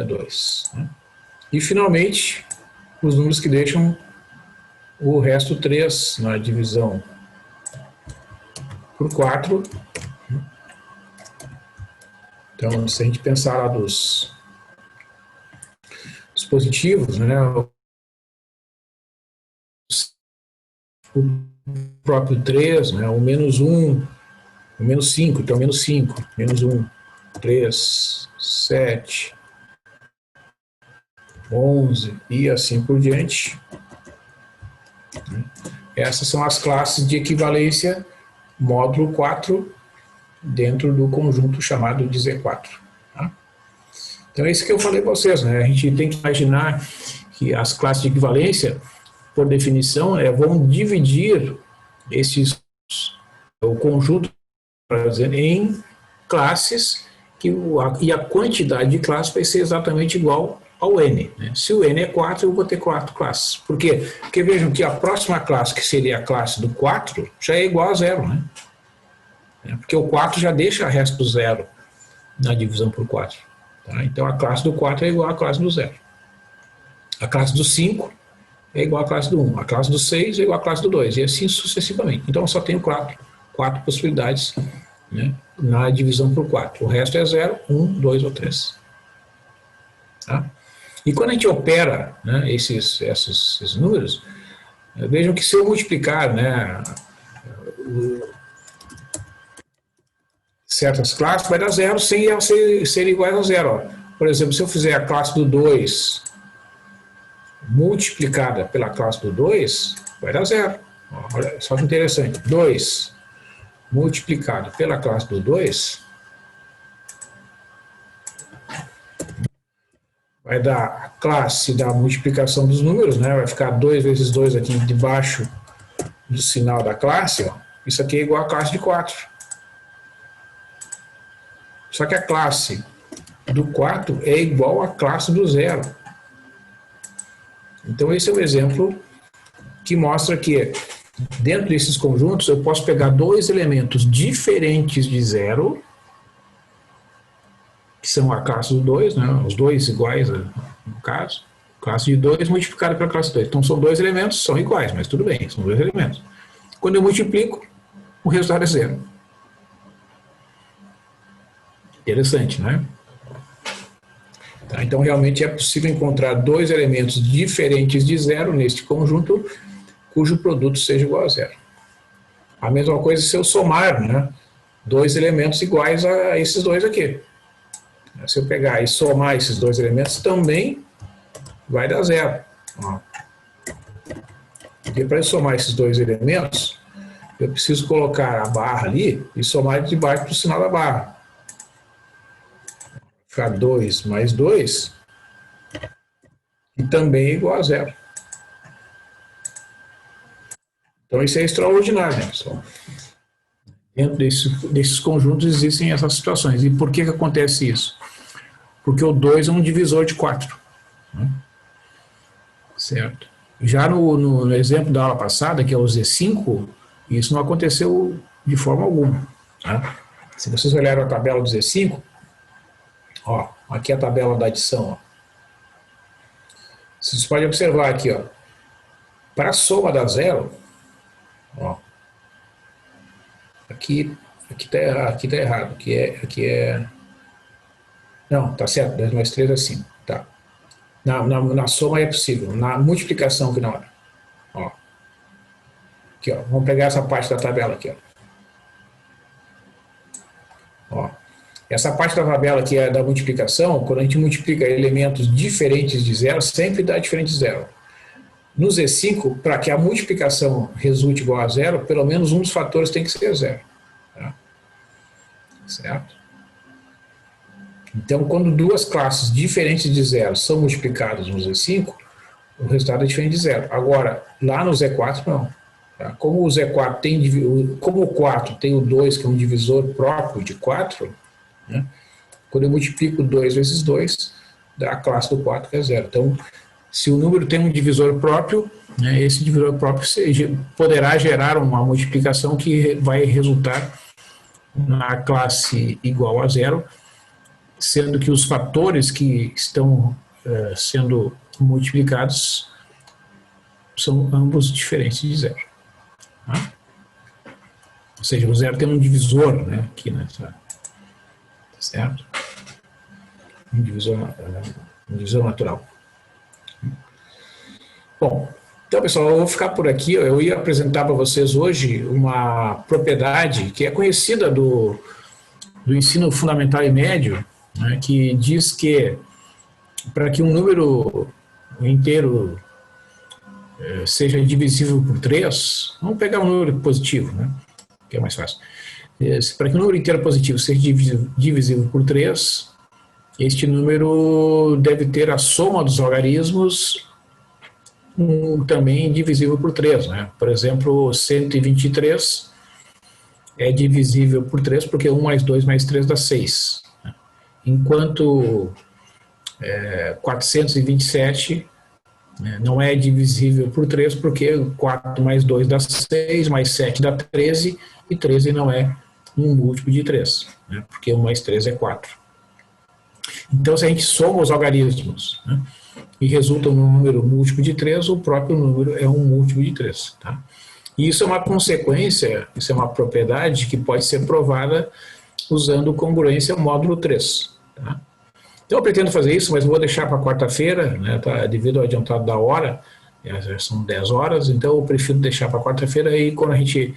2. Né? E, finalmente, os números que deixam o resto 3 na divisão por 4. Então, se a gente pensar lá dos positivos, né, o próprio 3, né, o menos 1, o menos 5, então menos 5, menos 1, 3, 7, 11 e assim por diante. Essas são as classes de equivalência módulo 4 dentro do conjunto chamado de Z4. Tá? Então é isso que eu falei para vocês, né? A gente tem que imaginar que as classes de equivalência, por definição, vão dividir o conjunto em classes e a quantidade de classes vai ser exatamente igual ao N. Né? Se o N é 4, eu vou ter 4 classes. Por quê? Porque vejam que a próxima classe, que seria a classe do 4, já é igual a 0, né? Porque o 4 já deixa resto 0 na divisão por 4. Tá? Então a classe do 4 é igual à classe do 0. A classe do 5 é igual à classe do 1. A classe do 6 é igual à classe do 2. E assim sucessivamente. Então eu só tenho 4 possibilidades, né, na divisão por 4. O resto é 0, 1, 2 ou 3. Tá? E quando a gente opera, né, esses números, vejam que se eu multiplicar, né, certas classes, vai dar 0 sem elas serem iguais a 0. Ó. Por exemplo, se eu fizer a classe do 2 multiplicada pela classe do 2, vai dar 0. Olha só que interessante. 2 multiplicado pela classe do 2 vai dar a classe da multiplicação dos números, né? Vai ficar 2 vezes 2 aqui debaixo do sinal da classe. Ó. Isso aqui é igual à classe de 4. Só que a classe do 4 é igual à classe do 0. Então esse é um exemplo que mostra que dentro desses conjuntos eu posso pegar dois elementos diferentes de 0, que são a classe do 2, né, os dois iguais no caso, classe de 2 multiplicada pela classe 2. Então são dois elementos, são iguais, mas tudo bem, são dois elementos. Quando eu multiplico, o resultado é 0. Interessante, né? Tá, então, realmente é possível encontrar dois elementos diferentes de 0 neste conjunto, cujo produto seja igual a 0. A mesma coisa se eu somar, né, dois elementos iguais a esses dois aqui. Se eu pegar e somar esses dois elementos, também vai dar zero. Ó. Porque para eu somar esses dois elementos, eu preciso colocar a barra ali e somar de baixo para o sinal da barra. Ficar 2 mais 2, e também é igual a zero. Então isso é extraordinário, né, pessoal? Dentro desses conjuntos existem essas situações. E por que acontece isso? Porque o 2 é um divisor de 4. Né? Certo? Já no exemplo da aula passada, que é o Z5, isso não aconteceu de forma alguma. Tá? Se vocês olharem a tabela do Z5, ó, aqui é a tabela da adição. Ó. Vocês podem observar aqui, ó, para a soma da zero, ó, aqui tá errado, aqui é, não, tá certo, 2 mais 3 é 5, tá. Na soma é possível, na multiplicação que não é. Ó. Aqui, ó, vamos pegar essa parte da tabela aqui, ó. Essa parte da tabela que é da multiplicação, quando a gente multiplica elementos diferentes de zero, sempre dá diferente de zero. No Z5, para que a multiplicação resulte igual a zero, pelo menos um dos fatores tem que ser zero. Tá? Certo? Então, quando duas classes diferentes de zero são multiplicadas no Z5, o resultado é diferente de zero. Agora, lá no Z4, não. Tá? Como o Z4 tem, como o 4 tem o 2, que é um divisor próprio de 4, né? Quando eu multiplico 2 vezes 2, dá a classe do 4, que é zero. Então, se o número tem um divisor próprio, né, esse divisor próprio poderá gerar uma multiplicação que vai resultar na classe igual a zero, sendo que os fatores que estão sendo multiplicados são ambos diferentes de zero. Tá? Ou seja, o zero tem um divisor, né, aqui nessa, certo? Um divisor natural. Bom, então, pessoal, eu vou ficar por aqui. Eu ia apresentar para vocês hoje uma propriedade que é conhecida do ensino fundamental e médio, né, que diz que para que um número inteiro seja divisível por 3, vamos pegar um número positivo, né, que é mais fácil. Para que um número inteiro positivo seja divisível por 3, este número deve ter a soma dos algarismos também divisível por 3. Né? Por exemplo, 123 é divisível por 3 porque 1 mais 2 mais 3 dá 6. Né? Enquanto 427 não é divisível por 3 porque 4 mais 2 dá 6, mais 7 dá 13, e 13 não é um múltiplo de 3, né? Porque 1 mais 3 é 4. Então, se a gente soma os algarismos, né, e resulta num número múltiplo de 3, o próprio número é um múltiplo de 3. Tá? E isso é uma consequência, isso é uma propriedade que pode ser provada usando congruência módulo 3. Tá? Então, eu pretendo fazer isso, mas vou deixar para quarta-feira, né, tá, devido ao adiantado da hora, já são 10 horas, então eu prefiro deixar para quarta-feira, e quando a gente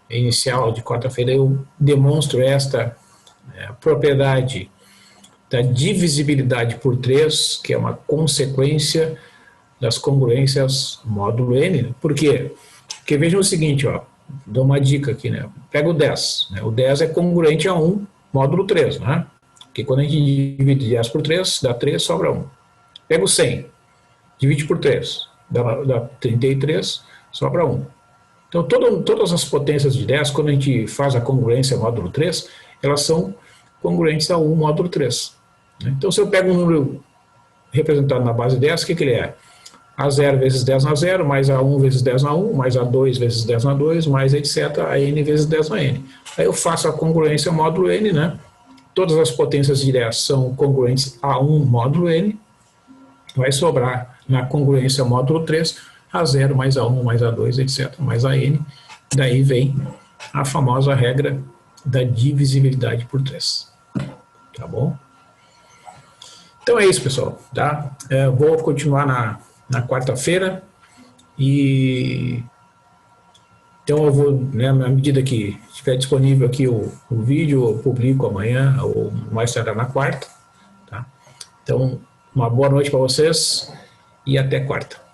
iniciar a aula de quarta-feira eu demonstro esta propriedade da divisibilidade por 3, que é uma consequência das congruências módulo N. Por quê? Porque vejam o seguinte, ó, dou uma dica aqui, né? Pega o 10, né? O 10 é congruente a 1 módulo 3, né? Porque quando a gente divide 10 por 3, dá 3, sobra 1. Pega o 100, divide por 3, dá 33, sobra 1. Então, todas as potências de 10, quando a gente faz a congruência módulo 3, elas são congruentes a 1 módulo 3. Então, se eu pego um número representado na base 10, o que ele é? A0 vezes 10 na 0, mais A1 vezes 10 na 1, mais A2 vezes 10 na 2, mais etc. a N vezes 10 na N. Aí eu faço a congruência módulo N, né? Todas as potências de 10 são congruentes a 1 módulo N. Vai sobrar na congruência módulo 3, A0 mais A1 mais A2, etc. mais a N. Daí vem a famosa regra da divisibilidade por 3. Tá bom? Então é isso, pessoal. Tá? Vou continuar na quarta-feira. E então eu vou, né, na medida que estiver disponível aqui o vídeo, eu publico amanhã ou mais tarde na quarta. Então, uma boa noite para vocês e até quarta.